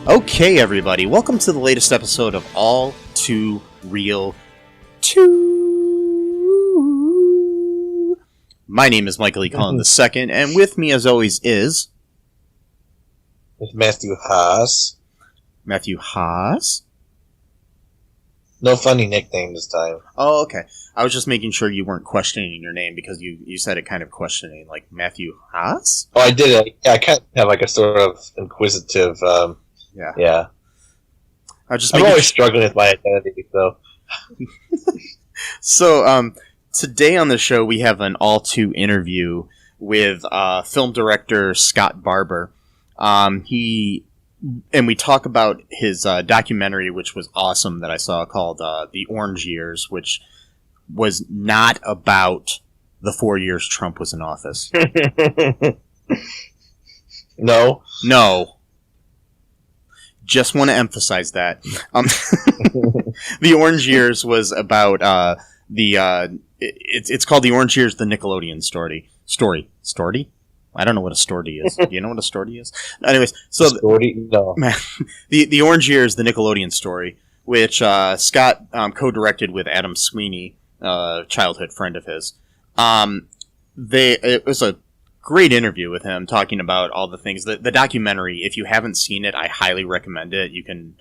Okay, everybody, welcome to the latest episode of All2ReelToo. My name is Michael E. Cullen II, and with me, as always, is... It's Matthew Haas. Matthew Haas? No funny nickname this time. Oh, okay. I was just making sure you weren't questioning your name, because you said it kind of questioning, like Matthew Haas? Oh, I did. I kind of have like a sort of inquisitive... Yeah. I'm always struggling with my identity, so. So, today on the show we have an all-two interview with film director Scott Barber. And we talk about his documentary, which was awesome, that I saw, called The Orange Years, which was not about the 4 years Trump was in office. No. Just want to emphasize that. The Orange Years was about it's called The Orange Years, the Nickelodeon Story. Story? I don't know what a story is. Do you know what a story is? Anyways, so no. the Orange Years, the Nickelodeon Story, which Scott co-directed with Adam Sweeney, a childhood friend of his. It was a great interview with him, talking about all the things. The documentary, if you haven't seen it, I highly recommend it. You can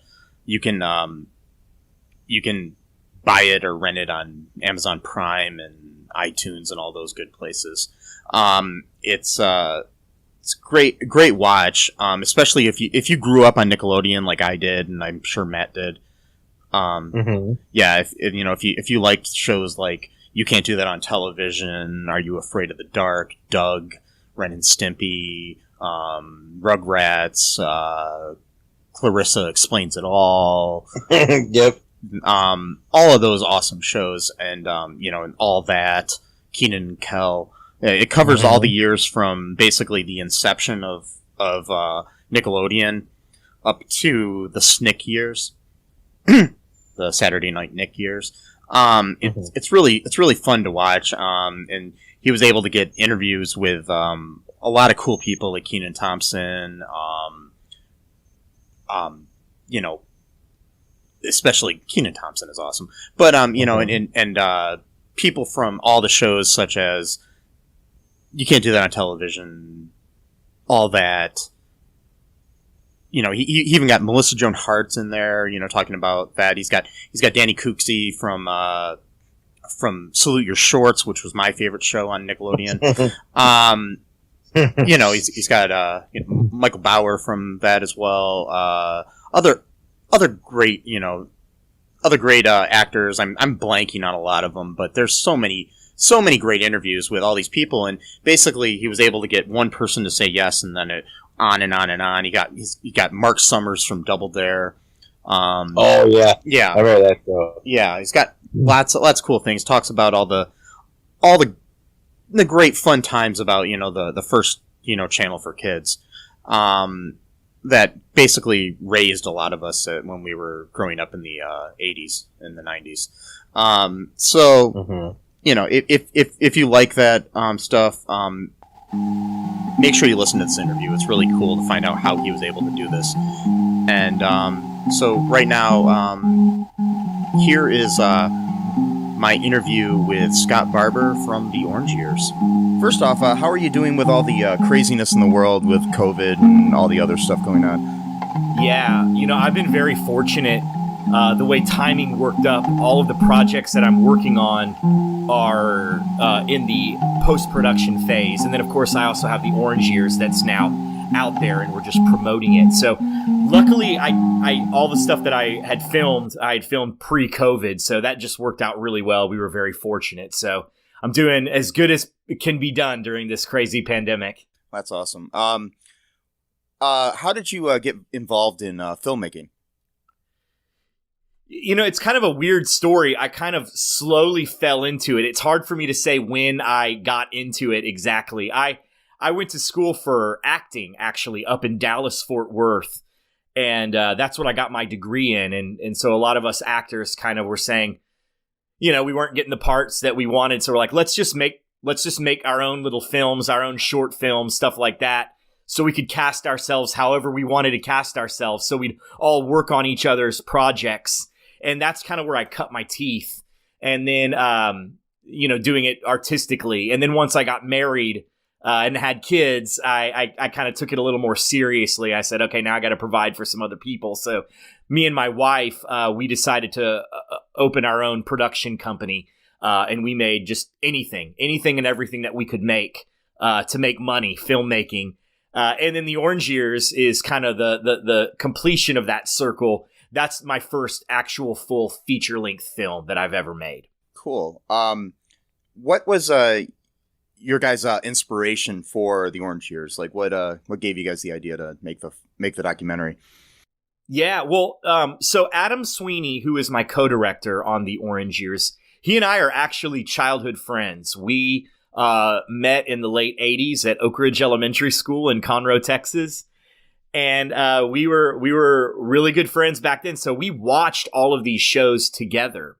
buy it or rent it on Amazon Prime and iTunes and all those good places. It's great watch, especially if you grew up on Nickelodeon like I did, and I'm sure Matt did. Yeah, if you liked shows like You Can't Do That on Television, Are You Afraid of the Dark, Doug, Ren and Stimpy, Rugrats, Clarissa Explains It All. Yep. All of those awesome shows, and and All That, Kenan and Kel. It covers all the years from basically the inception of Nickelodeon up to the SNICK years, the Saturday Night Nick years. It's really fun to watch, and he was able to get interviews with a lot of cool people like Kenan Thompson, especially Kenan Thompson is awesome. But and people from all the shows such as You Can't Do That on Television, All That. He even got Melissa Joan Hart in there, talking about that. He's got Danny Cooksey from Salute Your Shorts, which was my favorite show on Nickelodeon. He's got Michael Bauer from that as well. Other great actors. I'm blanking on a lot of them, but there's so many great interviews with all these people, and basically he was able to get one person to say yes, and then it on and on and on. He got Mark Summers from Double Dare. Oh yeah, I remember that show. Yeah, he's got lots of cool things. Talks about all the great fun times about the first channel for kids that basically raised a lot of us when we were growing up in the 80s and the 90s. If you like that stuff, make sure you listen to this interview. It's really cool to find out how he was able to do this. And so right now, here is my interview with Scott Barber from The Orange Years. First off, how are you doing with all the craziness in the world with COVID and all the other stuff going on? Yeah, I've been very fortunate. The way timing worked up, all of the projects that I'm working on are in the post-production phase. And then, of course, I also have The Orange Years that's now out there and we're just promoting it. So luckily, I all the stuff that I had filmed pre-COVID, so that just worked out really well. We were very fortunate. So I'm doing as good as it can be done during this crazy pandemic. That's awesome. How did you get involved in filmmaking? You know, it's kind of a weird story. I kind of slowly fell into it. It's hard for me to say when I got into it exactly. I went to school for acting, actually, up in Dallas, Fort Worth. And that's what I got my degree in. And so a lot of us actors kind of were saying, you know, we weren't getting the parts that we wanted. So we're like, let's just make our own little films, our own short films, stuff like that. So we could cast ourselves however we wanted to cast ourselves. So we'd all work on each other's projects. And that's kind of where I cut my teeth. And then, you know, doing it artistically. And then once I got married and had kids, I kind of took it a little more seriously. I said, okay, now I got to provide for some other people. So me and my wife, we decided to open our own production company. And we made just anything and everything that we could make to make money, filmmaking. And then the Orange Years is kind of the completion of that circle. That's my first actual full feature-length film that I've ever made. Cool. What was your guys' inspiration for the Orange Years? Like, what gave you guys the idea to make the documentary? Yeah, well, so Adam Sweeney, who is my co-director on the Orange Years, he and I are actually childhood friends. We met in the late 80s at Oak Ridge Elementary School in Conroe, Texas. And we were really good friends back then. So we watched all of these shows together.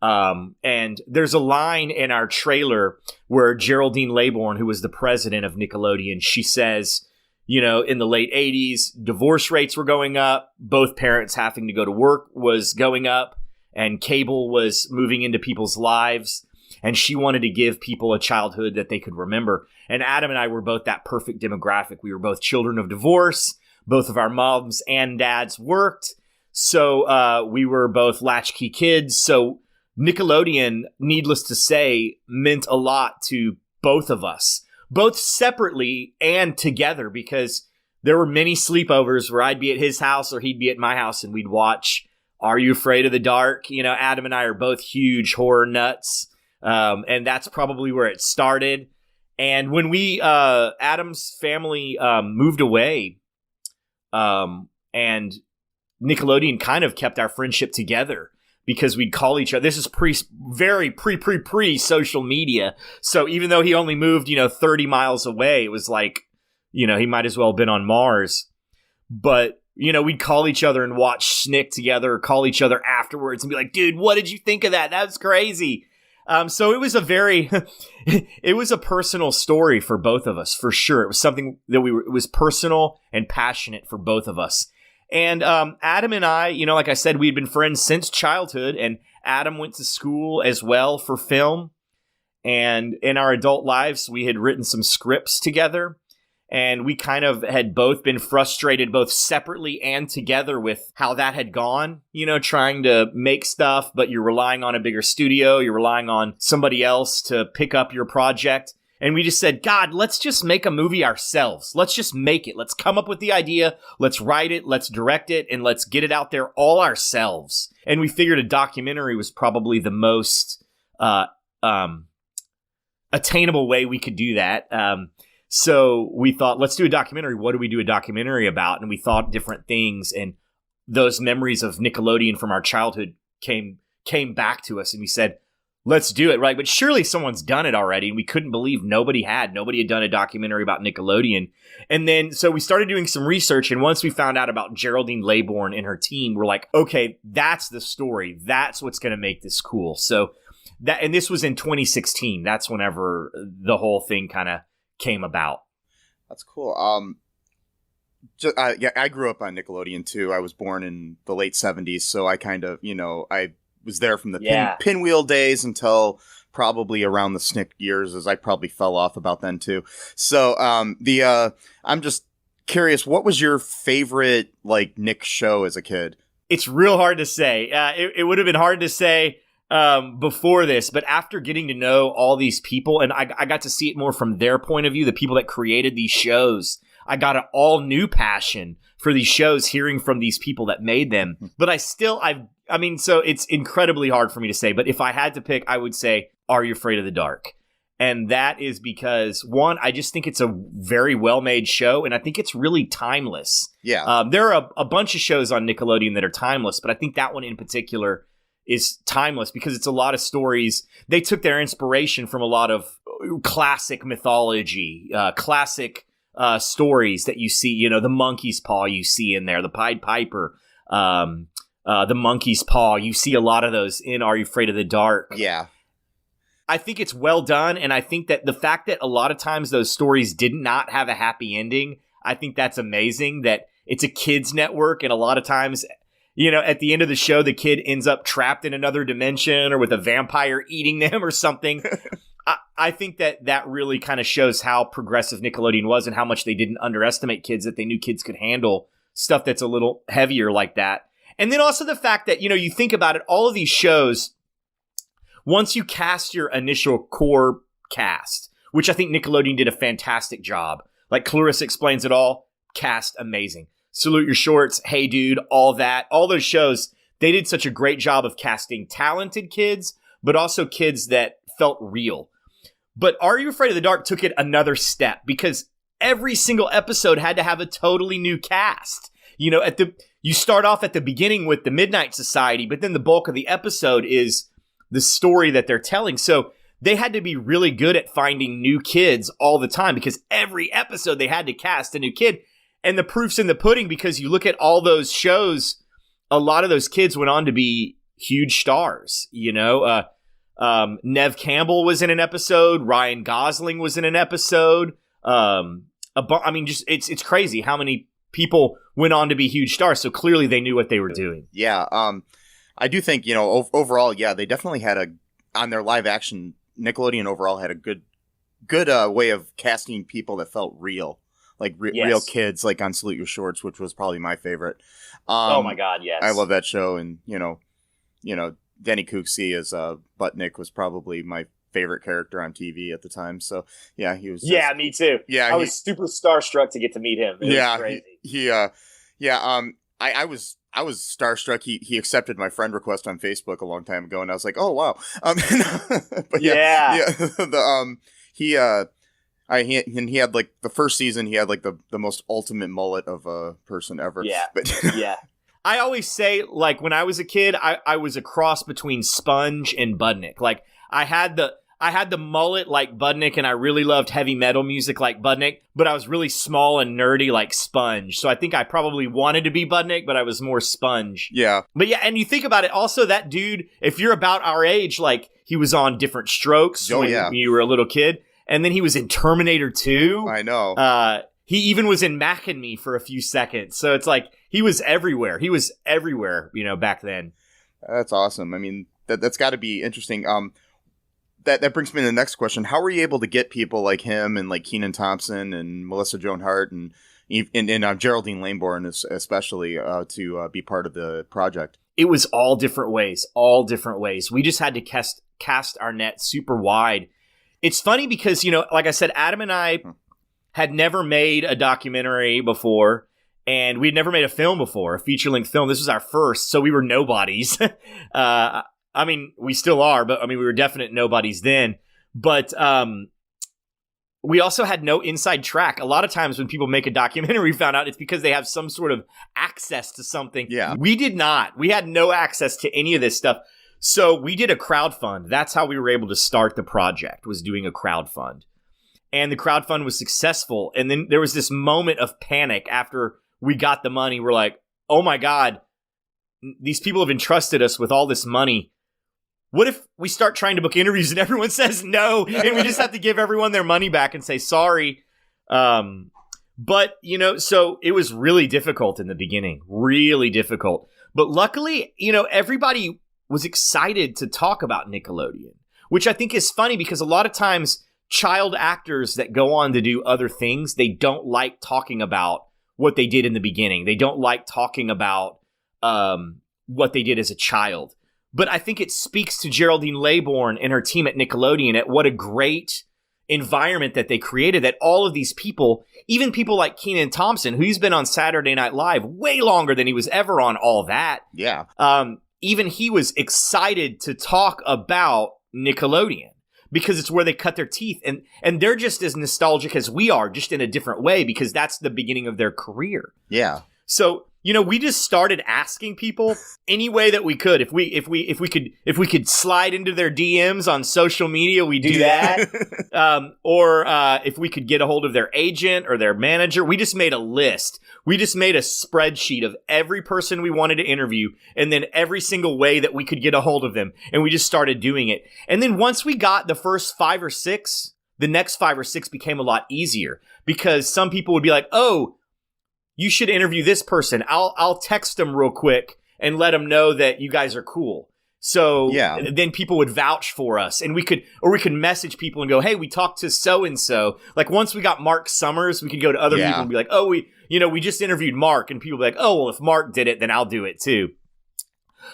And there's a line in our trailer where Geraldine Laybourne, who was the president of Nickelodeon, she says, you know, in the late 80s, divorce rates were going up. Both parents having to go to work was going up. And cable was moving into people's lives. And she wanted to give people a childhood that they could remember. And Adam and I were both that perfect demographic. We were both children of divorce. Both of our moms and dads worked. So we were both latchkey kids. So Nickelodeon, needless to say, meant a lot to both of us, both separately and together, because there were many sleepovers where I'd be at his house or he'd be at my house and we'd watch Are You Afraid of the Dark? You know, Adam and I are both huge horror nuts. And that's probably where it started. And when Adam's family moved away, and Nickelodeon kind of kept our friendship together because we'd call each other. This is pre social media. So even though he only moved, 30 miles away, it was like, he might as well have been on Mars. But, we'd call each other and watch SNICK together or call each other afterwards and be like, dude, what did you think of that? That was crazy. So it was it was a personal story for both of us, for sure. It was something that it was personal and passionate for both of us. And Adam and I, like I said, we'd been friends since childhood, and Adam went to school as well for film. And in our adult lives, we had written some scripts together. And we kind of had both been frustrated, both separately and together, with how that had gone, trying to make stuff, but you're relying on a bigger studio. You're relying on somebody else to pick up your project. And we just said, God, let's just make a movie ourselves. Let's just make it. Let's come up with the idea. Let's write it. Let's direct it. And let's get it out there all ourselves. And we figured a documentary was probably the most attainable way we could do that. So we thought, let's do a documentary. What do we do a documentary about? And we thought different things, and those memories of Nickelodeon from our childhood came back to us, and we said, let's do it, right? But surely someone's done it already, and we couldn't believe nobody had done a documentary about Nickelodeon. And then, so we started doing some research, and once we found out about Geraldine Laybourne and her team, we're like, okay, that's the story. That's what's going to make this cool. So and this was in 2016. That's whenever the whole thing kind of came about. That's cool. I grew up on Nickelodeon too. I was born in the late 70s, so I kind of, I was there from the pinwheel days until probably around the SNICK years, as I probably fell off about then too. So I'm just curious, what was your favorite Nick show as a kid? It's real hard to say. It would have been hard to say before this, but after getting to know all these people, and I got to see it more from their point of view, the people that created these shows, I got an all new passion for these shows, hearing from these people that made them. But so it's incredibly hard for me to say. But if I had to pick, I would say, Are You Afraid of the Dark? And that is because, one, I just think it's a very well-made show, and I think it's really timeless. Yeah. There are a bunch of shows on Nickelodeon that are timeless, but I think that one in particular is timeless because it's a lot of stories. They took their inspiration from a lot of classic mythology, classic stories that you see, the monkey's paw you see in there, the Pied Piper, the monkey's paw. You see a lot of those in Are You Afraid of the Dark? Yeah. I think it's well done, and I think that the fact that a lot of times those stories did not have a happy ending, I think that's amazing, that it's a kids' network, and a lot of times, at the end of the show, the kid ends up trapped in another dimension or with a vampire eating them or something. I think that really kind of shows how progressive Nickelodeon was and how much they didn't underestimate kids, that they knew kids could handle stuff that's a little heavier like that. And then also the fact that, you think about it, all of these shows, once you cast your initial core cast, which I think Nickelodeon did a fantastic job. Like Clarissa Explains It All, cast amazing. Salute Your Shorts, Hey Dude, all that. All those shows, they did such a great job of casting talented kids, but also kids that felt real. But Are You Afraid of the Dark took it another step because every single episode had to have a totally new cast. You start off at the beginning with the Midnight Society, but then the bulk of the episode is the story that they're telling. So they had to be really good at finding new kids all the time because every episode they had to cast a new kid. And the proof's in the pudding because you look at all those shows, a lot of those kids went on to be huge stars. Nev Campbell was in an episode. Ryan Gosling was in an episode. It's crazy how many people went on to be huge stars. So clearly they knew what they were doing. Yeah. I do think, overall, yeah, they definitely had on their live action, Nickelodeon overall had a good way of casting people that felt real, like real kids, like on Salute Your Shorts, which was probably my favorite. Oh my God, yes. I love that show. And, Denny Cooksey as Buttnick was probably my favorite character on TV at the time. So, yeah, he was. Yeah, me too. Yeah. I was super starstruck to get to meet him. It was crazy. I was starstruck. He accepted my friend request on Facebook a long time ago, and I was like, "Oh wow!" But he had like the first season. He had like the most ultimate mullet of a person ever. Yeah, yeah. I always say, like, when I was a kid, I was a cross between Sponge and Budnick. Like, I had the mullet like Budnick, and I really loved heavy metal music like Budnick, but I was really small and nerdy like Sponge. So I think I probably wanted to be Budnick, but I was more Sponge. Yeah. But yeah, and you think about it, also that dude, if you're about our age, like, he was on Different Strokes when you were a little kid, and then he was in Terminator 2. I know. He even was in Mac and Me for a few seconds. So it's like, he was everywhere. He was everywhere, back then. That's awesome. I mean, that's got to be interesting. That brings me to the next question. How were you able to get people like him and like Kenan Thompson and Melissa Joan Hart and Geraldine Laybourne especially to be part of the project? It was all different ways. We just had to cast our net super wide. It's funny because, like I said, Adam and I had never made a documentary before, and we'd never made a film before, a feature-length film. This was our first, so we were nobodies. I mean, we still are, but we were definite nobodies then. But we also had no inside track. A lot of times when people make a documentary, we found out it's because they have some sort of access to something. Yeah. We did not. We had no access to any of this stuff. So we did a crowdfund. That's how we were able to start the project, was doing a crowdfund. And the crowdfund was successful. And then there was this moment of panic after we got the money. We're like, oh my God, these people have entrusted us with all this money. What if we start trying to book interviews and everyone says no, and we just have to give everyone their money back and say sorry? But, so it was really difficult in the beginning, really difficult. But luckily, everybody was excited to talk about Nickelodeon, which I think is funny because a lot of times child actors that go on to do other things, they don't like talking about what they did in the beginning. They don't like talking about what they did as a child. But I think it speaks to Geraldine Laybourne and her team at Nickelodeon at what a great environment that they created, that all of these people, even people like Kenan Thompson, who's been on Saturday Night Live way longer than he was ever on All That. Yeah. Even he was excited to talk about Nickelodeon because it's where they cut their teeth. And they're just as nostalgic as we are, just in a different way, because that's the beginning of their career. Yeah. So, we just started asking people any way that we could. If we could slide into their DMs on social media, we do that. Or if we could get a hold of their agent or their manager, we just made a list. We just made a spreadsheet of every person we wanted to interview, and then every single way that we could get a hold of them. And we just started doing it. And then once we got the first 5 or 6, the next 5 or 6 became a lot easier, because some people would be like, oh, you should interview this person. I'll text them real quick and let them know that you guys are cool. So then people would vouch for us, and we could message people and go, hey, we talked to so-and-so. Like once we got Mark Summers, we could go to other people and be like, oh, we just interviewed Mark, and people would be like, oh, well, if Mark did it, then I'll do it too.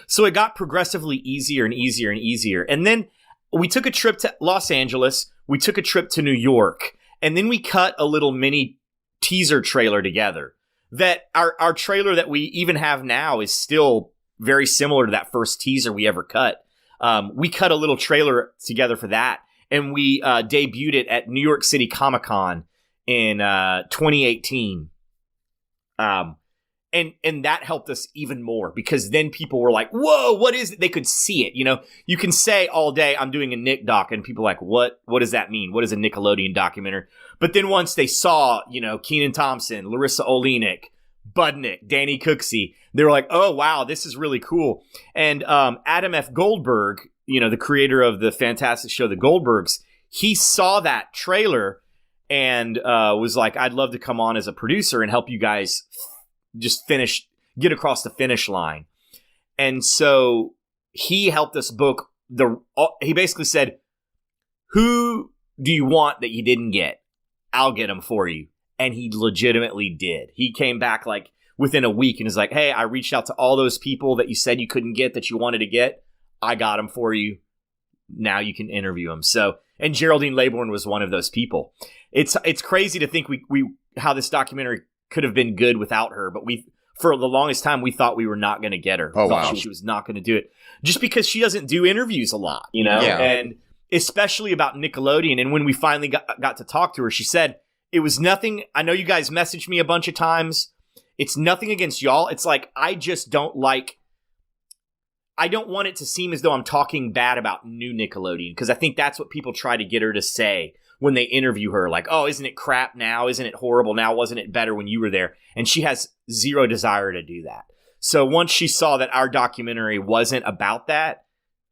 So it got progressively easier and easier and easier. And then we took a trip to Los Angeles. We took a trip to New York, and then we cut a little mini teaser trailer together. That our trailer that we even have now is still very similar to that first teaser we ever cut. We cut a little trailer together for that, and we debuted it at New York City Comic Con in 2018. And that helped us even more, because then people were like, whoa, what is it? They could see it. You can say all day, I'm doing a Nick doc, and people are like, what does that mean? What is a Nickelodeon documentary? But then once they saw, Kenan Thompson, Larissa Oleynik, Budnick, Danny Cooksey, they were like, oh, wow, this is really cool. And Adam F. Goldberg, the creator of the fantastic show, The Goldbergs, he saw that trailer and was like, I'd love to come on as a producer and help you guys just get across the finish line. And so he helped us book he basically said, who do you want that you didn't get? I'll get them for you. And he legitimately did. He came back like within a week and was like, hey, I reached out to all those people that you said you couldn't get, that you wanted to get. I got them for you. Now you can interview them. So, and Geraldine Laybourne was one of those people. It's crazy to think how this documentary could have been good without her, but for the longest time, we thought we were not going to get her. Oh, wow. She was not going to do it, just because she doesn't do interviews a lot, Yeah. And especially about Nickelodeon. And when we finally got to talk to her, she said, it was nothing. I know you guys messaged me a bunch of times. It's nothing against y'all. It's like, I don't want it to seem as though I'm talking bad about new Nickelodeon, because I think that's what people try to get her to say when they interview her. Like, oh, isn't it crap now? Isn't it horrible now? Wasn't it better when you were there? And she has zero desire to do that. So once she saw that our documentary wasn't about that,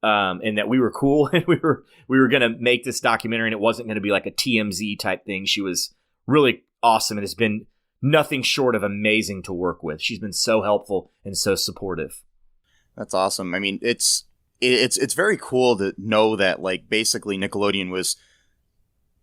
and that we were cool and we were going to make this documentary and it wasn't going to be like a TMZ type thing, she was really awesome and has been nothing short of amazing to work with. She's been so helpful and so supportive. That's awesome. I mean, it's very cool to know that, like, basically Nickelodeon was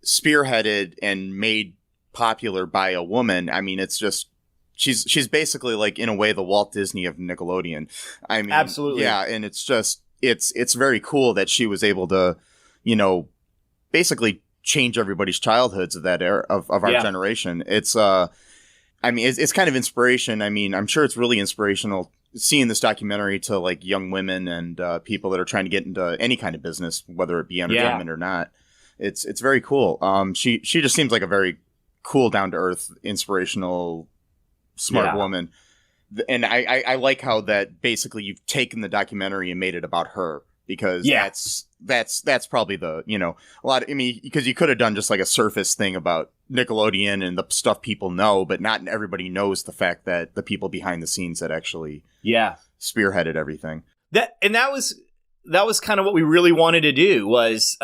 spearheaded and made popular by a woman. I mean, it's just she's basically, like, in a way, the Walt Disney of Nickelodeon. I mean, absolutely. Yeah, and it's just it's very cool that she was able to, basically change everybody's childhoods of that era of our generation. It's I mean, it's kind of inspiration. I mean, I'm sure it's really inspirational seeing this documentary to, like, young women and people that are trying to get into any kind of business, whether it be entertainment or not. It's very cool. She just seems like a very cool, down to earth, inspirational, smart woman. And I like how that basically you've taken the documentary and made it about her, because that's probably the, a lot of, I mean, because you could have done just like a surface thing about Nickelodeon and the stuff people know, but not everybody knows the fact that the people behind the scenes that actually spearheaded everything. That was kind of what we really wanted to do was,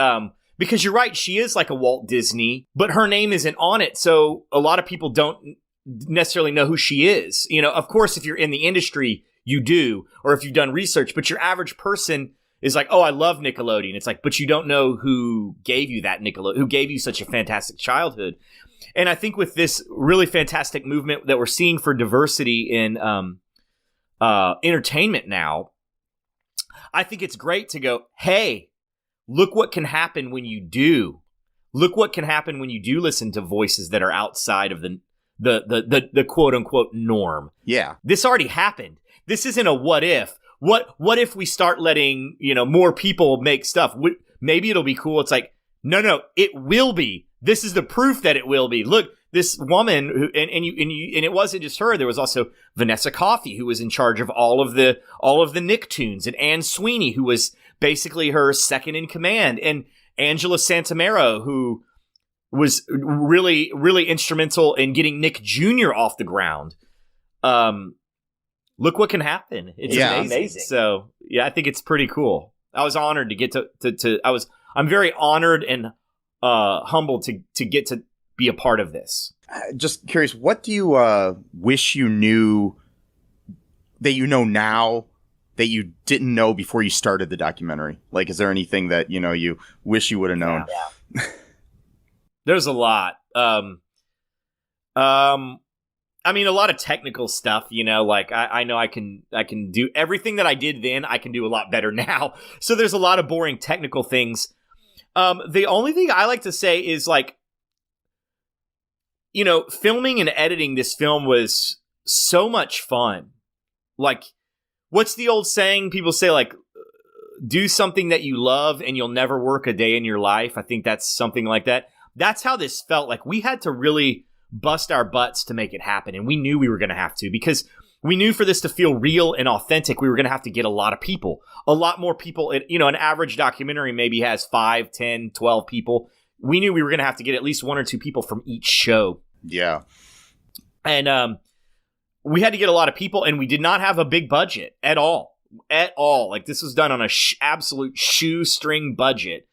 because you're right, she is like a Walt Disney, but her name isn't on it. So a lot of people don't necessarily know who she is. Of course, if you're in the industry, you do, or if you've done research, but your average person is like, oh, I love Nickelodeon. It's like, but you don't know who gave you that Nickelodeon, who gave you such a fantastic childhood. And I think with this really fantastic movement that we're seeing for diversity in entertainment now, I think it's great to go, hey, look what can happen when you do look what can happen when you do listen to voices that are outside of the quote unquote norm. Yeah. This already happened. This isn't a what if. What if we start letting, more people make stuff? Maybe it'll be cool. It's like, no, it will be. This is the proof that it will be. Look, this woman who, and it wasn't just her. There was also Vanessa Coffey, who was in charge of all of the Nicktoons, and Anne Sweeney, who was basically her second in command, and Angela Santamero, who was really, really instrumental in getting Nick Jr. off the ground. Look what can happen. It's amazing. So yeah, I think it's pretty cool. I was honored to get I'm very honored and humbled to get to be a part of this. Just curious, what do you wish you knew that you know now that you didn't know before you started the documentary? Like, is there anything that, you wish you would have known? Yeah. There's a lot. I mean, a lot of technical stuff, like I know I can do everything that I did then. I can do a lot better now. So there's a lot of boring technical things. The only thing I like to say is, like, filming and editing this film was so much fun. Like, what's the old saying? People say, like, do something that you love and you'll never work a day in your life. I think that's something like that. That's how this felt. Like, we had to really bust our butts to make it happen. And we knew we were going to have to, because we knew for this to feel real and authentic, we were going to have to get a lot of people, a lot more people. An average documentary maybe has 5, 10, 12 people. We knew we were going to have to get at least 1 or 2 people from each show. Yeah. And we had to get a lot of people, and we did not have a big budget at all. Like, this was done on a absolute shoestring budget,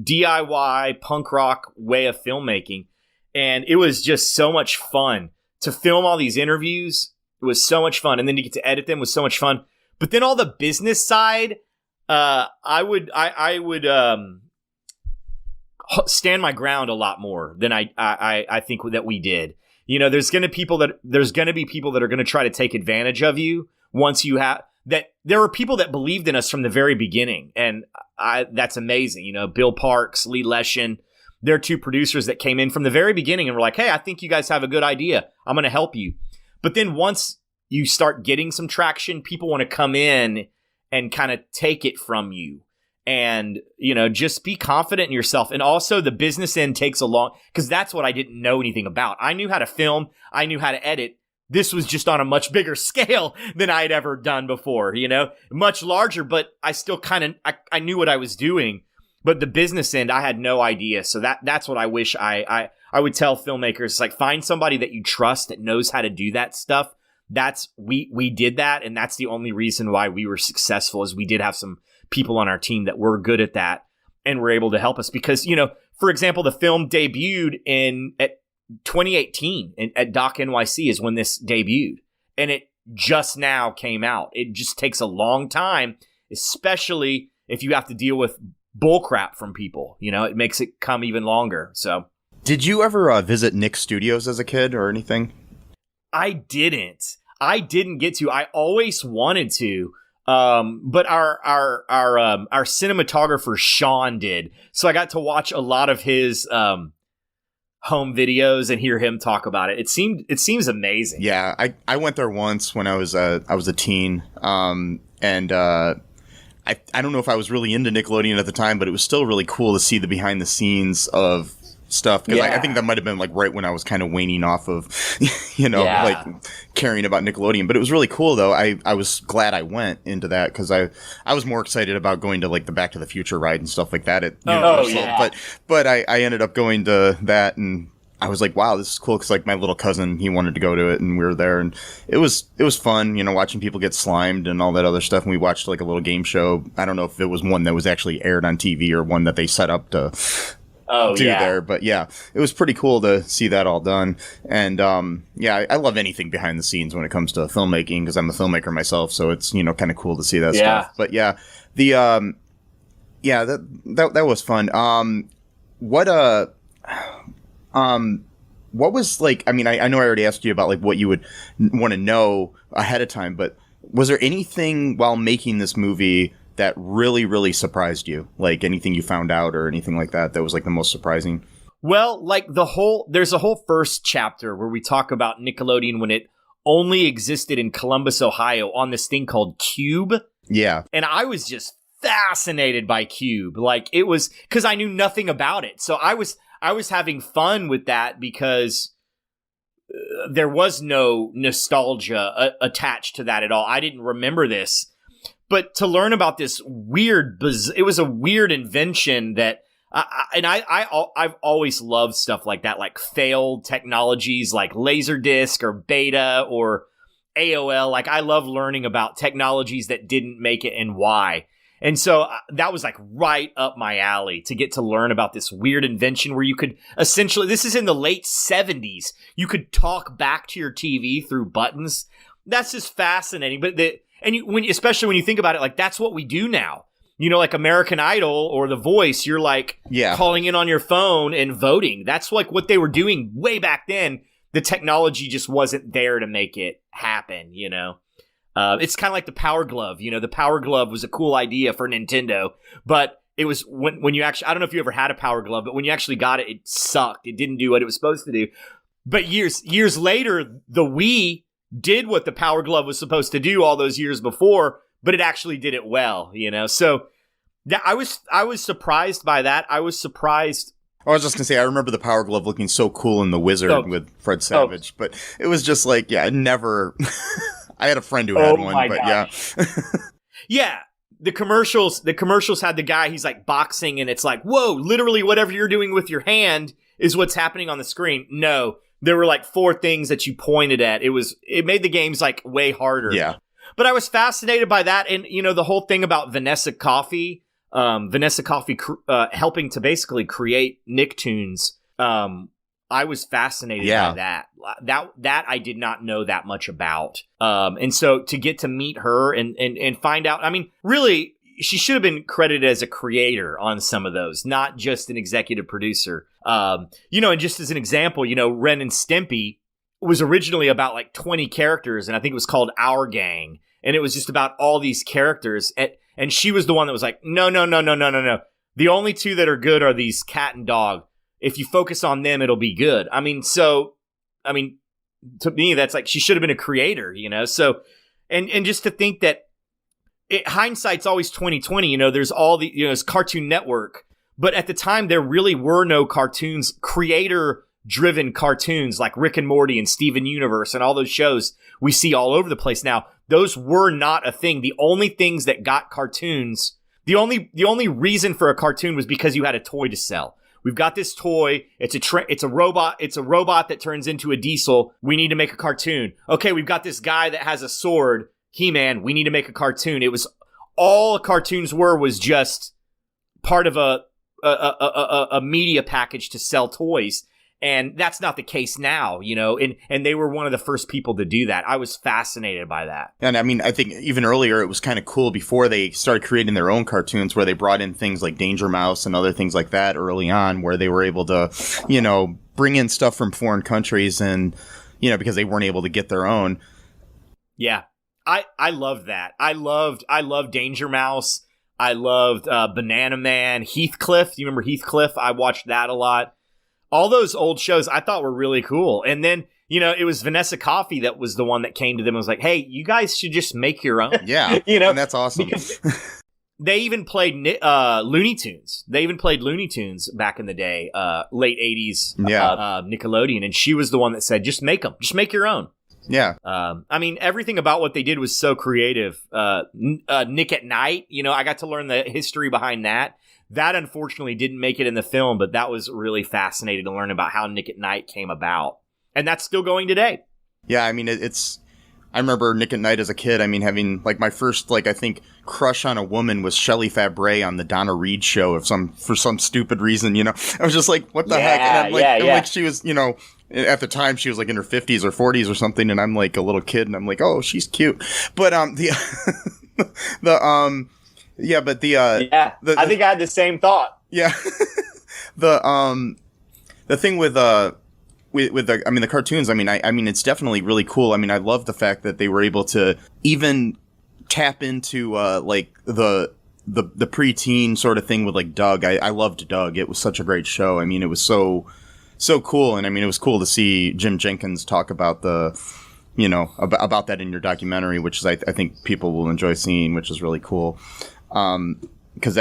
DIY punk rock way of filmmaking. And it was just so much fun to film all these interviews. It was so much fun. And then to get to edit them was so much fun. But then all the business side, I would stand my ground a lot more than I think that we did. There's going to be people that are going to try to take advantage of you once you have that. There were people that believed in us from the very beginning. And that's amazing. Bill Parks, Lee Leshin, they're 2 producers that came in from the very beginning and were like, hey, I think you guys have a good idea. I'm going to help you. But then once you start getting some traction, people want to come in and kind of take it from you. And, just be confident in yourself. And also the business end takes a long, because that's what I didn't know anything about. I knew how to film. I knew how to edit. This was just on a much bigger scale than I had ever done before, much larger, but I still I knew what I was doing. But the business end, I had no idea. So that's what I wish I would tell filmmakers, like, find somebody that you trust that knows how to do that stuff. We did that. And that's the only reason why we were successful, is we did have some people on our team that were good at that and were able to help us. Because, for example, the film debuted at 2018 at DOC NYC is when this debuted. And it just now came out. It just takes a long time, especially if you have to deal with bullcrap from people. It makes it come even longer. So, did you ever visit Nick Studios as a kid or anything? I didn't get to. I always wanted to, but our cinematographer Sean did. So I got to watch a lot of his home videos and hear him talk about it. It seems amazing. Yeah, I went there once when I was a teen, and I don't know if I was really into Nickelodeon at the time, but it was still really cool to see the behind the scenes of stuff. Because I think that might have been like right when I was kind of waning off of, like caring about Nickelodeon. But it was really cool though. I was glad I went into that, because I was more excited about going to like the Back to the Future ride and stuff like that at Universal. But I ended up going to that, and I was like, wow, this is cool, because like my little cousin, he wanted to go to it, and we were there, and it was fun, watching people get slimed and all that other stuff. And we watched like a little game show. I don't know if it was one that was actually aired on TV or one that they set up to do there, but yeah, it was pretty cool to see that all done. And I love anything behind the scenes when it comes to filmmaking, because I'm a filmmaker myself, so it's kind of cool to see that stuff. But yeah, that was fun. What was like, I mean, I know I already asked you about like what you would want to know ahead of time, but was there anything while making this movie that really, really surprised you? Like anything you found out or anything like that was like the most surprising? Well, like there's a whole first chapter where we talk about Nickelodeon when it only existed in Columbus, Ohio on this thing called Cube. Yeah. And I was just fascinated by Cube. Like it was, because I knew nothing about it. So I was having fun with that because there was no nostalgia attached to that at all. I didn't remember this. But to learn about this weird, it was a weird invention that, I've always loved stuff like that, like failed technologies like Laserdisc or Beta or AOL. Like I love learning about technologies that didn't make it and why. And so that was like right up my alley to get to learn about this weird invention where you could essentially, this is in the late 70s, you could talk back to your TV through buttons. That's just fascinating. But especially when you think about it, like that's what we do now. You know, like American Idol or The Voice, you're like calling in on your phone and voting. That's like what they were doing way back then. The technology just wasn't there to make it happen, you know? It's kind of like the Power Glove. You know, the Power Glove was a cool idea for Nintendo, but it was when you actually, I don't know if you ever had a Power Glove, but when you actually got it, it sucked. It didn't do what it was supposed to do. But years later, the Wii did what the Power Glove was supposed to do all those years before, but it actually did it well, you know? So I was surprised by that. I was surprised. I was just going to say, I remember the Power Glove looking so cool in The Wizard with Fred Savage, but it was just like, I never, I had a friend who had one, but gosh. Yeah. The commercials had the guy, he's like boxing and it's like, whoa, literally whatever you're doing with your hand is what's happening on the screen. No, there were like 4 things that you pointed at. It made the games like way harder. Yeah. But I was fascinated by that. And, you know, the whole thing about Vanessa Coffey helping to basically create Nicktoons. I was fascinated by that. That I did not know that much about. And so to get to meet her and find out, I mean, really, she should have been credited as a creator on some of those, not just an executive producer. You know, and just as an example, you know, Ren and Stimpy was originally about like 20 characters, and I think it was called Our Gang. And it was just about all these characters. And she was the one that was like, no. The only 2 that are good are these cat and dog. If you focus on them, it'll be good. I mean, to me, that's like, she should have been a creator, you know? So, and just to think that hindsight's always 20/20, you know, there's all the, you know, it's Cartoon Network. But at the time, there really were no cartoons, creator-driven cartoons like Rick and Morty and Steven Universe and all those shows we see all over the place now. Those were not a thing. The only things that got cartoons, the only reason for a cartoon was because you had a toy to sell. We've got this toy. It's a robot. It's a robot that turns into a diesel. We need to make a cartoon. Okay, we've got this guy that has a sword. He-Man. We need to make a cartoon. It was all cartoons was just part of a media package to sell toys. And that's not the case now, you know, and they were one of the first people to do that. I was fascinated by that. And I mean, I think even earlier it was kind of cool before they started creating their own cartoons where they brought in things like Danger Mouse and other things like that early on where they were able to, you know, bring in stuff from foreign countries and, you know, because they weren't able to get their own. Yeah. I loved that. I loved Danger Mouse. I loved Banana Man, Heathcliff. Do you remember Heathcliff? I watched that a lot. All those old shows I thought were really cool. And then, you know, it was Vanessa Coffey that was the one that came to them and was like, hey, you guys should just make your own. Yeah. You know, and that's awesome. They even played Looney Tunes. They even played Looney Tunes back in the day, late 80s Nickelodeon. And she was the one that said, just make them. Just make your own. Yeah. I mean, everything about what they did was so creative. Nick at Night, you know, I got to learn the history behind that. That unfortunately didn't make it in the film, but that was really fascinating to learn about how Nick at Night came about. And that's still going today. Yeah, I mean, I remember Nick at Night as a kid. I mean, having, like, my first, like, I think, crush on a woman was Shelley Fabre on the Donna Reed show for some stupid reason, you know? I was just like, what the heck? And I'm like, like, she was, you know, at the time she was, like, in her 50s or 40s or something, and I'm, like, a little kid, and I'm like, oh, she's cute. But, I think I had the same thought. Yeah. The thing with the the cartoons, I mean it's definitely really cool. I mean, I love the fact that they were able to even tap into like the the preteen sort of thing with like Doug. I loved Doug. It was such a great show. I mean, it was so cool. And I mean, it was cool to see Jim Jenkins talk about about that in your documentary, which is, I think people will enjoy seeing, which is really cool. Because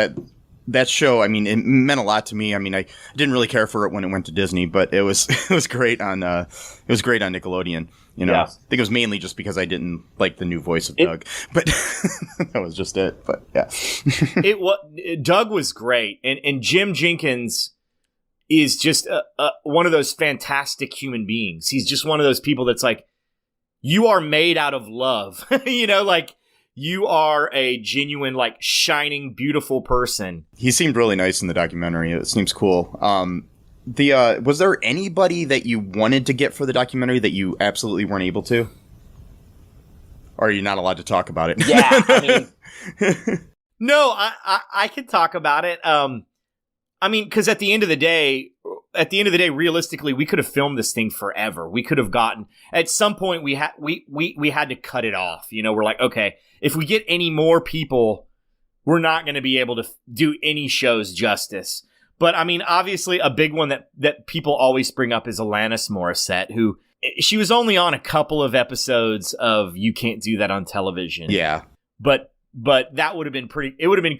that show, I mean, it meant a lot to me. I mean, I didn't really care for it when it went to Disney, but it was great on Nickelodeon. Yeah. I think it was mainly just because I didn't like the new voice of Doug, but that was just it. But yeah, Doug was great, and Jim Jenkins is just one of those fantastic human beings. He's just one of those people that's like, you are made out of love, like you are a genuine, like, shining, beautiful person. He seemed really nice in the documentary. It seems cool. Was there anybody that you wanted to get for the documentary that you absolutely weren't able to? Or are you not allowed to talk about it? Yeah, I mean, no, I can talk about it. I mean, because at the end of the day, realistically, we could have filmed this thing forever. We could have gotten, at some point, we had to cut it off. We're like, okay, if we get any more people, we're not going to be able to do any shows justice. But I mean, obviously, a big one that people always bring up is Alanis Morissette, who she was only on a couple of episodes of You Can't Do That on Television. Yeah, but that would have been pretty. It would have been.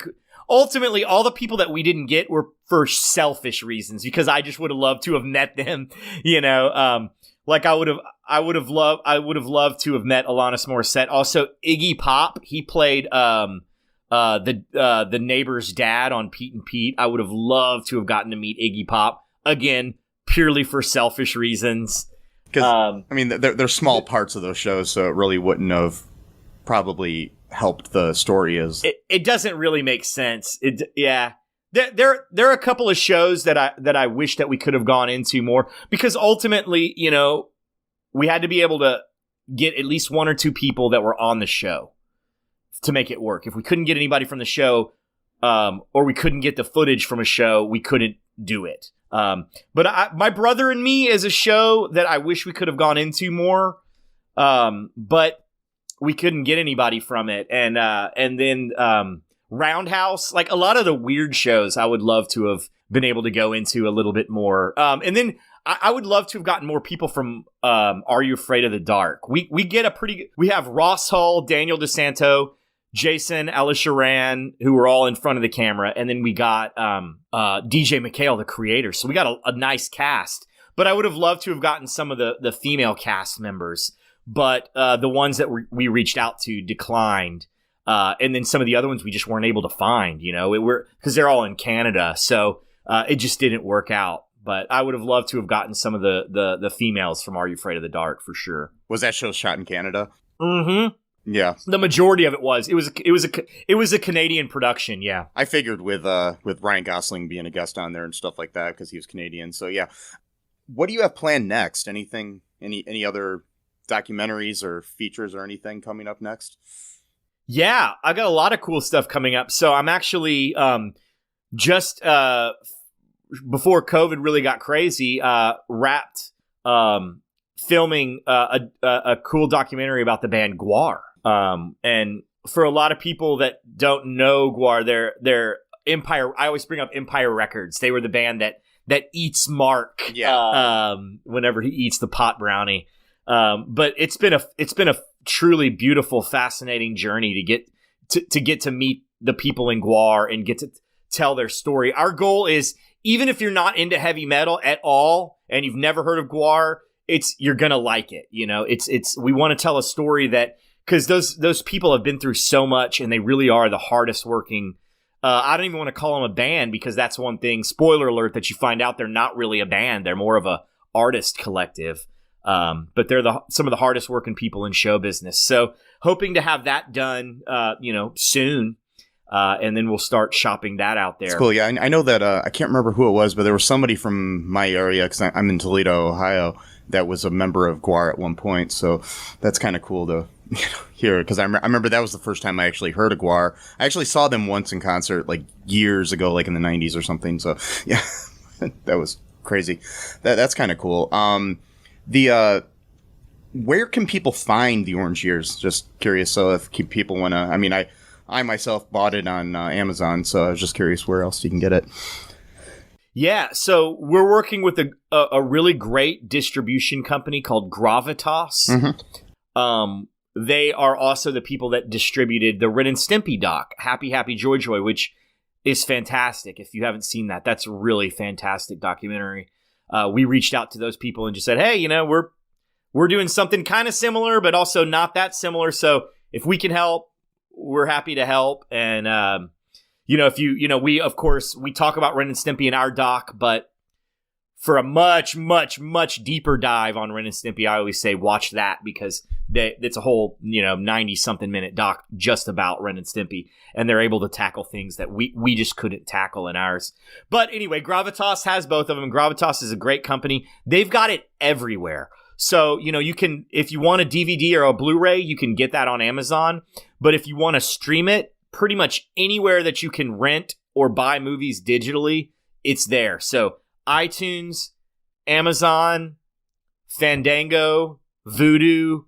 Ultimately, all the people that we didn't get were for selfish reasons, because I just would have loved to have met them. Like I would have loved to have met Alanis Morissette. Also, Iggy Pop. He played the neighbor's dad on Pete and Pete. I would have loved to have gotten to meet Iggy Pop again, purely for selfish reasons. Because I mean, they're small parts of those shows, so it really wouldn't have probably helped the story. It doesn't really make sense. There are a couple of shows that I wish that we could have gone into more, because ultimately, we had to be able to get at least one or two people that were on the show to make it work. If we couldn't get anybody from the show, or we couldn't get the footage from a show, we couldn't do it. But My Brother and Me is a show that I wish we could have gone into more, but we couldn't get anybody from it. And then Roundhouse, like a lot of the weird shows, I would love to have been able to go into a little bit more. And then I would love to have gotten more people from Are You Afraid of the Dark? We have Ross Hull, Daniel DeSanto, Jason Elisharan, who were all in front of the camera, and then we got DJ McHale, the creator. So we got a nice cast. But I would have loved to have gotten some of the female cast members, but the ones that we reached out to declined. And then some of the other ones we just weren't able to find, because they're all in Canada. So it just didn't work out. But I would have loved to have gotten some of the females from Are You Afraid of the Dark, for sure. Was that show shot in Canada? Mm-hmm. Yeah. The majority of it was. It was a Canadian production, yeah. I figured with Ryan Gosling being a guest on there and stuff like that, because he was Canadian. So yeah. What do you have planned next? Anything? Any other documentaries or features or anything coming up next? Yeah, I got a lot of cool stuff coming up. So I'm actually just before COVID really got crazy, wrapped filming a cool documentary about the band GWAR. And for a lot of people that don't know GWAR, they're Empire. I always bring up Empire Records. They were the band that eats Mark. Yeah. Whenever he eats the pot brownie. But it's been a truly beautiful, fascinating journey to get to meet the people in GWAR and get to tell their story. Our goal is, even if you're not into heavy metal at all and you've never heard of GWAR, you're gonna like it. We want to tell a story that, because those people have been through so much, and they really are the hardest working. I don't even want to call them a band, because that's one thing. Spoiler alert, that you find out they're not really a band. They're more of a artist collective. But they're some of the hardest working people in show business. So hoping to have that done, soon. And then we'll start shopping that out there. It's cool. Yeah. I know that, I can't remember who it was, but there was somebody from my area, because I'm in Toledo, Ohio, that was a member of GWAR at one point. So that's kind of cool to hear, because I remember that was the first time I actually heard of GWAR. I actually saw them once in concert, like years ago, like in the 90s or something. So yeah, that was crazy. That's kind of cool. Where can people find the Orange Years? Just curious. So if people want to, I mean, I myself bought it on Amazon, so I was just curious where else you can get it. Yeah, so we're working with a really great distribution company called Gravitas. Mm-hmm. They are also the people that distributed the Ren and Stimpy doc, Happy Happy Joy Joy, which is fantastic. If you haven't seen that, that's a really fantastic documentary. We reached out to those people and just said, hey, you know, we're doing something kind of similar, but also not that similar. So if we can help, we're happy to help. And, we, of course, we talk about Ren and Stimpy in our doc, but for a much, much, much deeper dive on Ren and Stimpy, I always say watch that because it's a whole, 90-something minute doc just about Ren and Stimpy, and they're able to tackle things that we just couldn't tackle in ours. But anyway, Gravitas has both of them. Gravitas is a great company. They've got it everywhere. So, you can, if you want a DVD or a Blu-ray, you can get that on Amazon. But if you want to stream it, pretty much anywhere that you can rent or buy movies digitally, it's there. So iTunes, Amazon, Fandango, Vudu,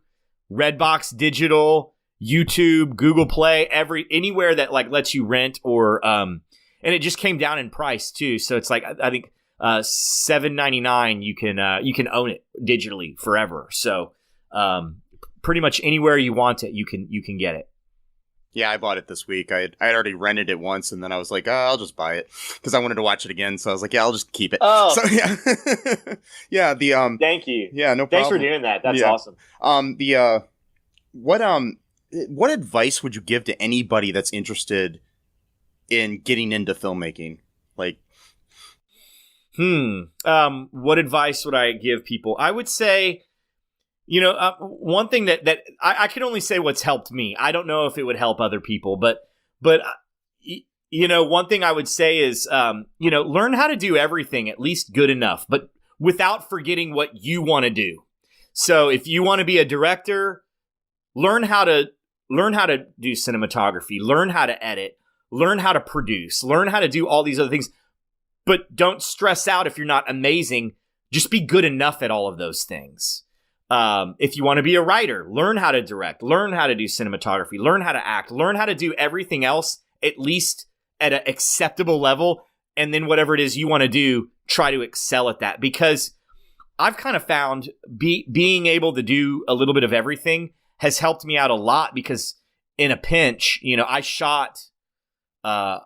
Redbox Digital, YouTube, Google Play, anywhere that like lets you rent or and it just came down in price too. So it's like I think $7.99 you can own it digitally forever. So pretty much anywhere you want it, you can get it. Yeah, I bought it this week. I had already rented it once, and then I was like, I'll just buy it because I wanted to watch it again. So I was like, yeah, I'll just keep it. Oh, so yeah, yeah. Thank you. Yeah, no problem. Thanks for doing that. That's awesome. What advice would you give to anybody that's interested in getting into filmmaking? Like, what advice would I give people? I would say, one thing that I can only say what's helped me. I don't know if it would help other people, but one thing I would say is, learn how to do everything at least good enough, but without forgetting what you want to do. So if you want to be a director, learn how to do cinematography, learn how to edit, learn how to produce, learn how to do all these other things, but don't stress out if you're not amazing. Just be good enough at all of those things. If you want to be a writer, learn how to direct, learn how to do cinematography, learn how to act, learn how to do everything else, at least at an acceptable level. And then whatever it is you want to do, try to excel at that. Because I've kind of found being able to do a little bit of everything has helped me out a lot because in a pinch, I shot a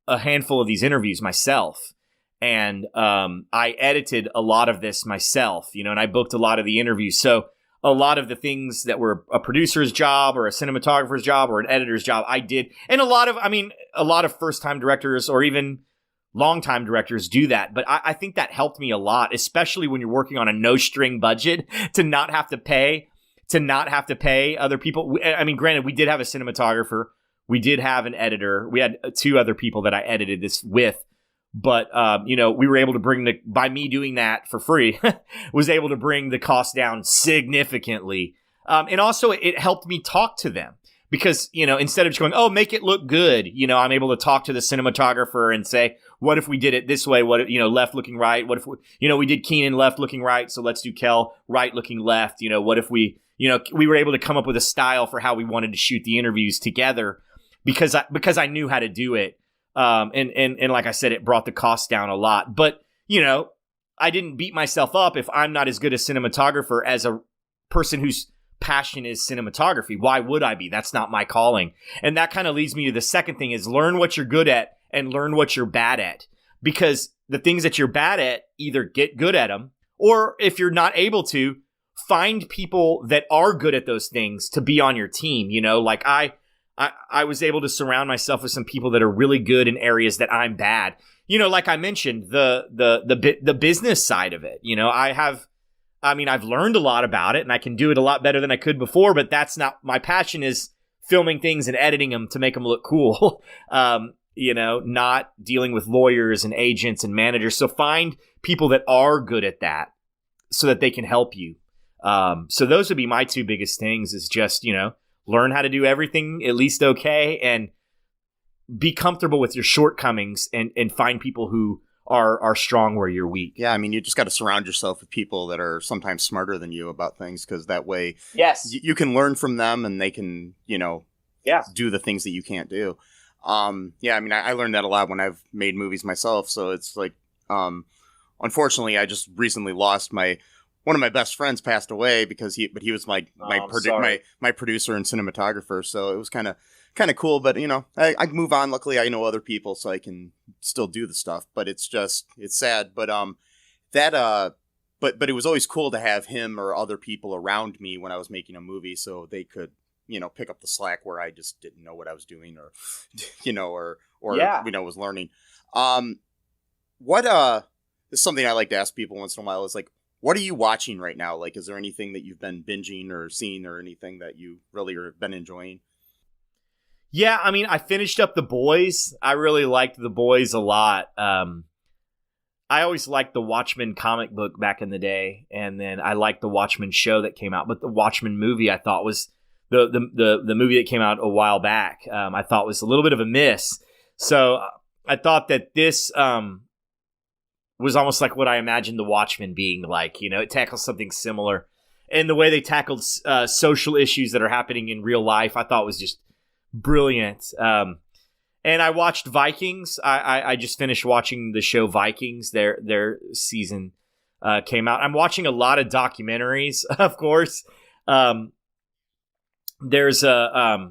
handful of these interviews myself. And I edited a lot of this myself, and I booked a lot of the interviews. So a lot of the things that were a producer's job or a cinematographer's job or an editor's job, I did. And a lot of first-time directors or even long-time directors do that. But I think that helped me a lot, especially when you're working on a no-string budget to not have to pay other people. I mean, granted, we did have a cinematographer. We did have an editor. We had two other people that I edited this with. But, we were able to by me doing that for free, was able to bring the cost down significantly. And also it helped me talk to them because, instead of just going, oh, make it look good, I'm able to talk to the cinematographer and say, what if we did it this way? What, left looking right? What if, we did Kenan left looking right. So let's do Kel right looking left. What if we were able to come up with a style for how we wanted to shoot the interviews together because I knew how to do it. And like I said, it brought the cost down a lot. But, I didn't beat myself up if I'm not as good a cinematographer as a person whose passion is cinematography. Why would I be? That's not my calling. And that kind of leads me to the second thing is learn what you're good at and learn what you're bad at. Because the things that you're bad at, either get good at them, or if you're not able to, find people that are good at those things to be on your team. Like I was able to surround myself with some people that are really good in areas that I'm bad. Like I mentioned, the business side of it. I've learned a lot about it and I can do it a lot better than I could before, but that's not my passion is filming things and editing them to make them look cool. Not dealing with lawyers and agents and managers. So find people that are good at that so that they can help you. So those would be my two biggest things is just, learn how to do everything at least okay and be comfortable with your shortcomings and find people who are strong where you're weak. Yeah, you just got to surround yourself with people that are sometimes smarter than you about things because that way yes, you can learn from them and they can, do the things that you can't do. Yeah, I mean, I learned that a lot when I've made movies myself. So it's like, unfortunately, I just recently lost one of my best friends passed away because he was my producer and cinematographer. So it was kind of cool, but I move on. Luckily, I know other people, so I can still do the stuff. But it's sad. But but it was always cool to have him or other people around me when I was making a movie, so they could pick up the slack where I just didn't know what I was doing, or was learning. This is something I like to ask people once in a while is like, what are you watching right now? Like, is there anything that you've been binging or seeing or anything that you really have been enjoying? Yeah, I mean, I finished up The Boys. I really liked The Boys a lot. I always liked the Watchmen comic book back in the day, and then I liked the Watchmen show that came out. But the Watchmen movie, I thought was the movie that came out a while back. I thought was a little bit of a miss. So I thought that this was almost like what I imagined the Watchmen being like. It tackles something similar, and the way they tackled social issues that are happening in real life, I thought was just brilliant. And I watched Vikings. I just finished watching the show Vikings. Their season came out. I'm watching a lot of documentaries, of course. There's I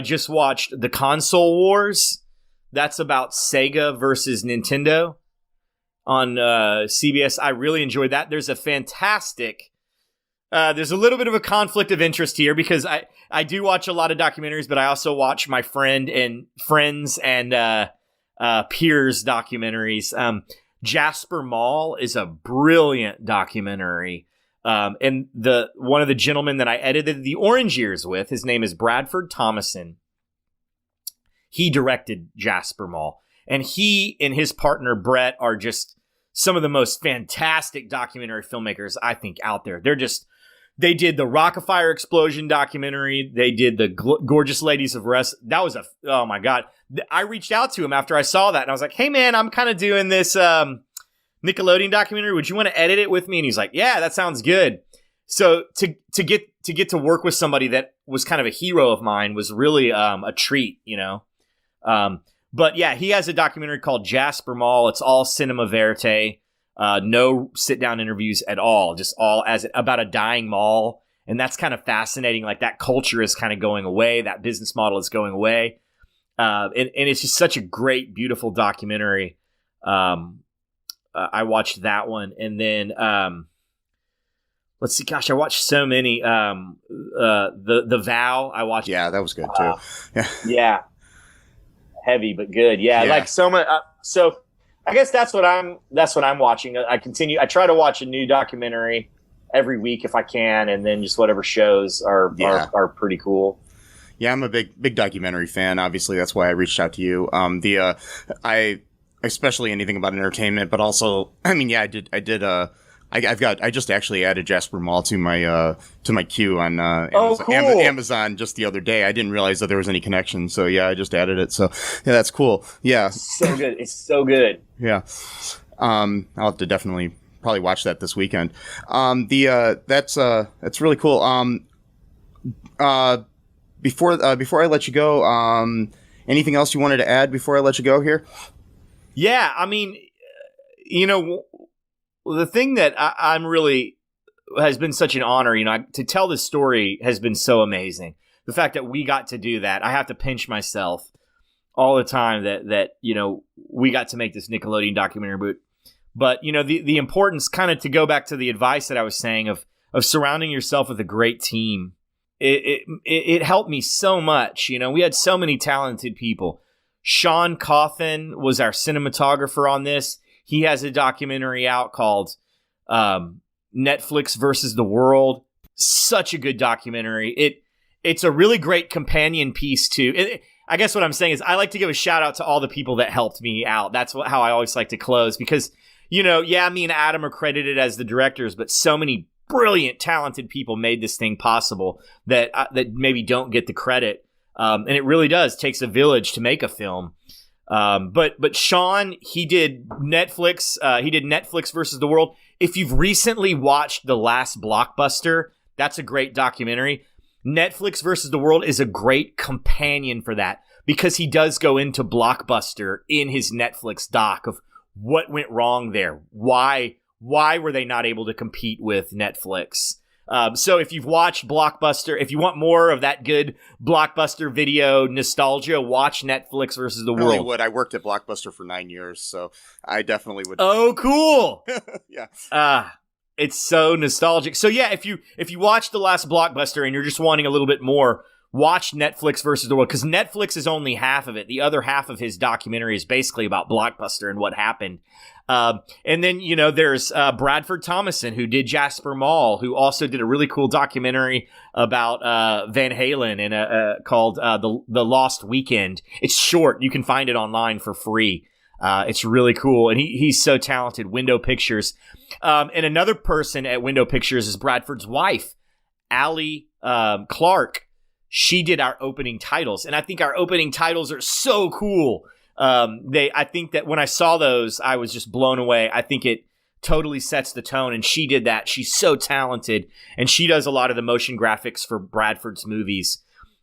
just watched The Console Wars. That's about Sega versus Nintendo on CBS. I really enjoyed that. There's a fantastic... there's a little bit of a conflict of interest here because I do watch a lot of documentaries, but I also watch my friends and peers documentaries. Jasper Mall is a brilliant documentary. And one of the gentlemen that I edited the Orange Years with, his name is Bradford Thomason. He directed Jasper Mall. And he and his partner, Brett, are just some of the most fantastic documentary filmmakers, I think, out there. They did the Rock-afire Explosion documentary. They did the Gorgeous Ladies of Rest. That was oh my God. I reached out to him after I saw that, and I was like, hey man, I'm kind of doing this Nickelodeon documentary. Would you want to edit it with me? And he's like, yeah, that sounds good. So to get to work with somebody that was kind of a hero of mine was really a treat, But yeah, he has a documentary called Jasper Mall. It's all cinema verite. No sit-down interviews at all, just all about a dying mall. And that's kind of fascinating. Like, that culture is kind of going away. That business model is going away. And it's just such a great, beautiful documentary. I watched that one. And then, let's see, gosh, I watched so many. The Vow, I watched. Yeah, that was good too. Yeah. Heavy, but good. Yeah. Like so much. So I guess that's what I'm watching. I try to watch a new documentary every week if I can, and then just whatever shows are pretty cool. Yeah, I'm a big documentary fan. Obviously, that's why I reached out to you. I especially anything about entertainment, but also, I mean, yeah, I just actually added Jasper Mall to my queue on Amazon just the other day. I didn't realize that there was any connection, so yeah, I just added it. So yeah, that's cool. Yeah, so good. It's so good. Yeah, I'll have to definitely probably watch that this weekend. That's really cool. Before I let you go, anything else you wanted to add before I let you go here? Yeah, I mean, the thing that I'm really has been such an honor, to tell this story has been so amazing. The fact that we got to do that, I have to pinch myself all the time that we got to make this Nickelodeon documentary. But the importance, kind of to go back to the advice that I was saying of surrounding yourself with a great team. It helped me so much. We had so many talented people. Sean Coffin was our cinematographer on this. He has a documentary out called Netflix versus the World. Such a good documentary. It's a really great companion piece to. I guess what I'm saying is I like to give a shout out to all the people that helped me out. That's how I always like to close because, me and Adam are credited as the directors, but so many brilliant, talented people made this thing possible that maybe don't get the credit. And it really takes a village to make a film. But Sean, he did Netflix. He did Netflix versus the World. If you've recently watched The Last Blockbuster, that's a great documentary. Netflix versus the world is a great companion for that, because he does go into Blockbuster in his Netflix doc of what went wrong there. Why were they not able to compete with Netflix? So if you've watched Blockbuster, if you want more of that good Blockbuster video nostalgia, watch Netflix versus the world. I would. I worked at Blockbuster for 9 years, so I definitely would. Oh, cool. Yeah. It's so nostalgic. So yeah, if you watch the last Blockbuster and you're just wanting a little bit more, watch Netflix versus the world, because Netflix is only half of it. The other half of his documentary is basically about Blockbuster and what happened. And then, there's Bradford Thomason, who did Jasper Mall, who also did a really cool documentary about Van Halen and called The Lost Weekend. It's short. You can find it online for free. It's really cool. And he's so talented. Window Pictures. And another person at Window Pictures is Bradford's wife, Allie Clark. She did our opening titles, and I think our opening titles are so cool. I think that when I saw those, I was just blown away. I think it totally sets the tone, and she did that. She's so talented, and she does a lot of the motion graphics for Bradford's movies.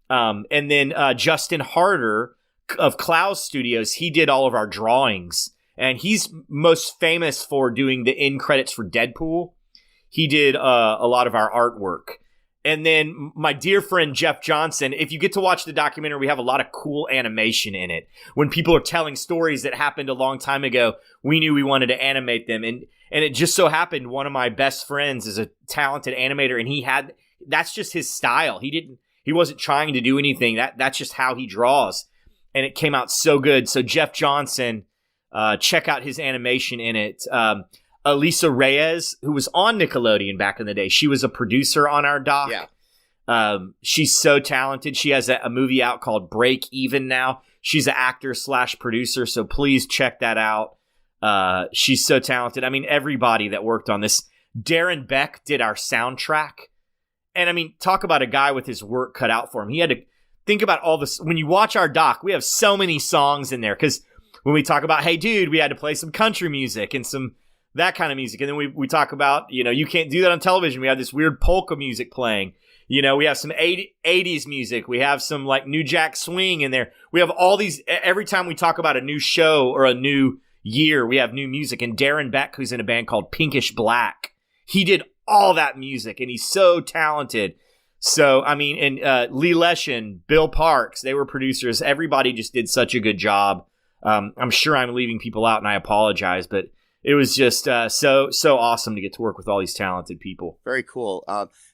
And then Justin Harder of Klaus Studios, he did all of our drawings, and he's most famous for doing the end credits for Deadpool. He did a lot of our artwork. And then my dear friend Jeff Johnson, if you get to watch the documentary, we have a lot of cool animation in it. When people are telling stories that happened a long time ago, we knew we wanted to animate them. And it just so happened one of my best friends is a talented animator, and that's just his style. He wasn't trying to do anything. That's just how he draws. And it came out so good. So Jeff Johnson, check out his animation in it. Elisa Reyes, who was on Nickelodeon back in the day. She was a producer on our doc. Yeah. She's so talented. She has a movie out called Break Even now. She's an actor / producer, so please check that out. She's so talented. I mean, everybody that worked on this. Darren Beck did our soundtrack. And I mean, talk about a guy with his work cut out for him. He had to think about all this. When you watch our doc, we have so many songs in there, because when we talk about, hey, dude, we had to play some country music and some that kind of music. And then we talk about, you can't do that on television. We have this weird polka music playing. We have some 80s music. We have some like New Jack Swing in there. We have all these, every time we talk about a new show or a new year, we have new music. And Darren Beck, who's in a band called Pinkish Black, he did all that music, and he's so talented. So, I mean, and Lee Leshin, Bill Parks, they were producers. Everybody just did such a good job. I'm sure I'm leaving people out, and I apologize, but it was just so awesome to get to work with all these talented people. Very cool.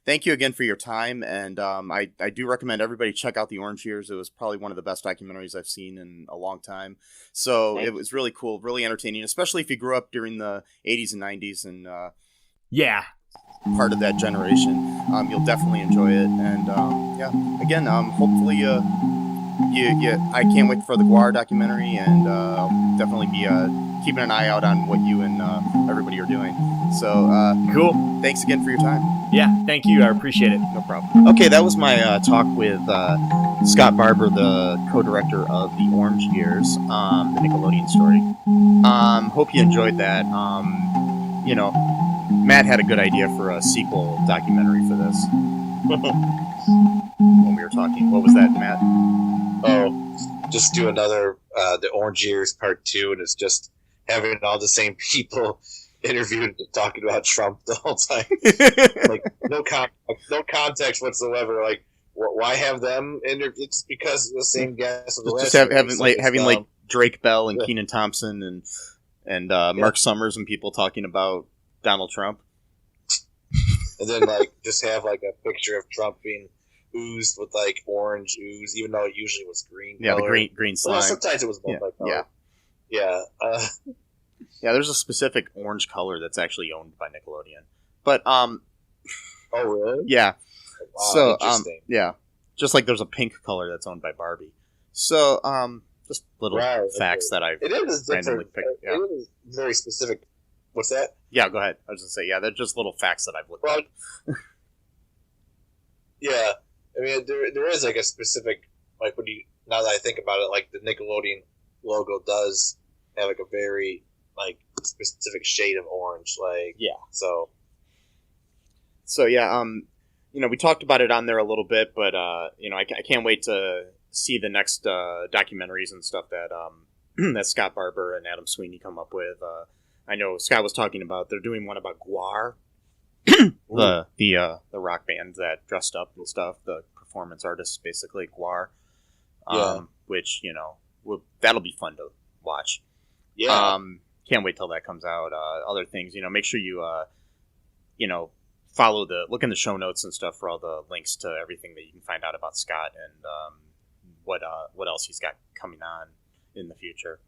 Thank you again for your time, and I do recommend everybody check out The Orange Years. It was probably one of the best documentaries I've seen in a long time. So it was really cool, really entertaining, especially if you grew up during the 80s and 90s and part of that generation. You'll definitely enjoy it, and again, hopefully I can't wait for the GWAR documentary, and I'll definitely be keeping an eye out on what you and everybody are doing. So cool. Thanks again for your time. Yeah, thank you. I appreciate it. No problem. Okay, that was my talk with Scott Barber, the co-director of The Orange Years, the Nickelodeon Story. Hope you enjoyed that. Matt had a good idea for a sequel documentary for this. When we were talking, what was that, Matt? Oh, just do another The Orange Years Part 2, and it's just having all the same people interviewed talking about Trump the whole time. Like no context whatsoever. Like, why have them interviewed? It's because the same guests. Just having like Drake Bell and Kenan Thompson and Mark Summers and people talking about Donald Trump. And then just have a picture of Trump being oozed with orange ooze, even though it usually was green. Yeah, color. the green slime. Well, sometimes it was both color. Yeah. Yeah, there's a specific orange color that's actually owned by Nickelodeon. But oh really? Yeah. Wow, so interesting. Yeah, just like there's a pink color that's owned by Barbie. So just little facts that I've randomly picked. Yeah. It is very specific. What's that? Yeah, go ahead. I was gonna say, they're just little facts that I've looked at. Yeah, I mean, there is a specific now that I think about it, the Nickelodeon logo does have a very specific shade of orange. So yeah. we talked about it on there a little bit, but I can't wait to see the next documentaries and stuff that that Scott Barber and Adam Sweeney come up with. I know Scott was talking about they're doing one about GWAR, the rock band that dressed up and stuff, the performance artists basically, GWAR, which that'll be fun to watch. Yeah. Can't wait till that comes out. Other things, make sure you look in the show notes and stuff for all the links to everything that you can find out about Scott and what else he's got coming on in the future.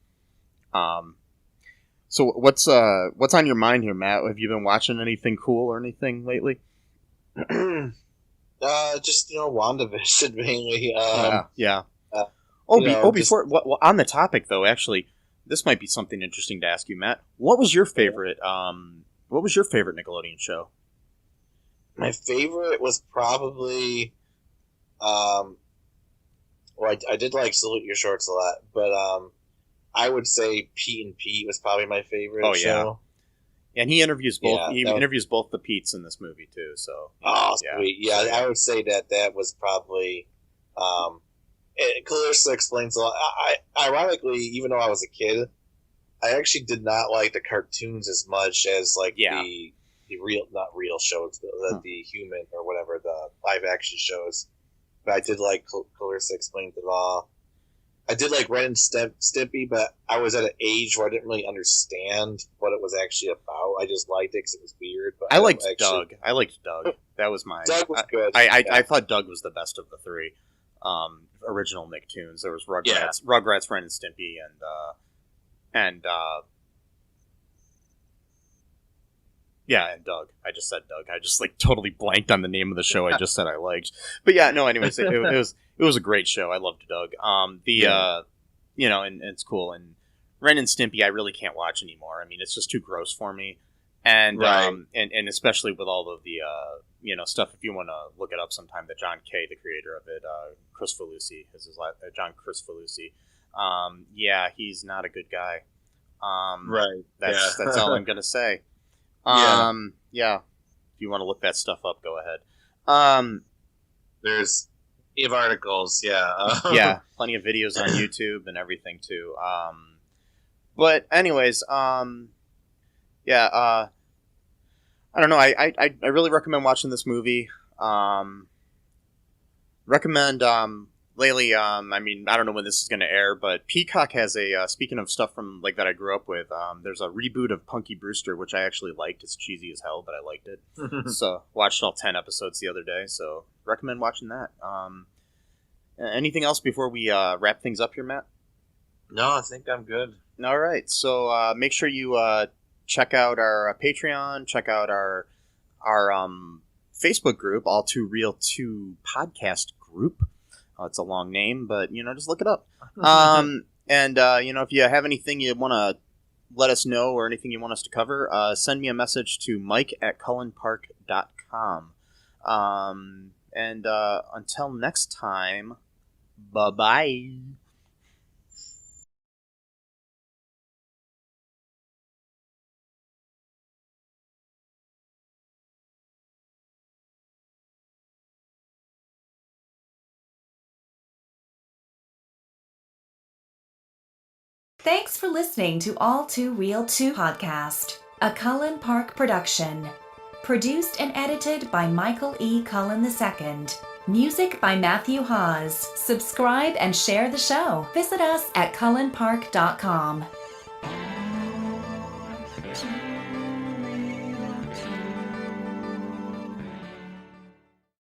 So what's on your mind here, Matt? Have you been watching anything cool or anything lately? Just WandaVision mainly. Yeah. Before on the topic though, actually, this might be something interesting to ask you, Matt. What was your favorite? What was your favorite Nickelodeon show? My favorite was probably, I did like Salute Your Shorts a lot, but I would say Pete and Pete was probably my favorite show. And he interviews both. Interviews both the Petes in this movie too. So sweet. Yeah, I would say that was probably. Clarissa explains a lot. Ironically, even though I was a kid, I actually did not like the cartoons as much as the not real shows, the human or whatever, the live action shows. But I did like Clarissa Explains It All. I did like Ren and Stimpy, but I was at an age where I didn't really understand what it was actually about. I just liked it because it was weird. But I liked Doug. I liked Doug. That was my... Doug was good. I thought Doug was the best of the three original Nicktoons. There was Rugrats, Ren and Stimpy, and Doug. I just said Doug. I just totally blanked on the name of the show I just said I liked. But anyways, it was a great show. I loved Doug. And it's cool. And Ren and Stimpy I really can't watch anymore. I mean, it's just too gross for me. And and especially with all of the stuff, if you want to look it up sometime, that John Kay, the creator of it, Chris Falusi is his last, Chris Falusi. He's not a good guy. That's all I'm gonna say. If you want to look that stuff up, go ahead. There's plenty of articles, plenty of videos on YouTube and everything too. But anyways, I don't know. I really recommend watching this movie. Recommend lately. I don't know when this is going to air, but Peacock has a speaking of stuff from that I grew up with. There's a reboot of Punky Brewster, which I actually liked. It's cheesy as hell, but I liked it. So watched all 10 episodes the other day. So recommend watching that. Anything else before we wrap things up here, Matt? No, I think I'm good. All right. So make sure you check out our Patreon. Check out our Facebook group, All2ReelToo podcast group. It's a long name, but just look it up. And if you have anything you want to let us know or anything you want us to cover, send me a message to mike@cullenpark.com. And until next time, bye-bye. Thanks for listening to All2ReelToo podcast, a Cullen Park production. Produced and edited by Michael E. Cullen II. Music by Matthew Hawes. Subscribe and share the show. Visit us at cullenpark.com.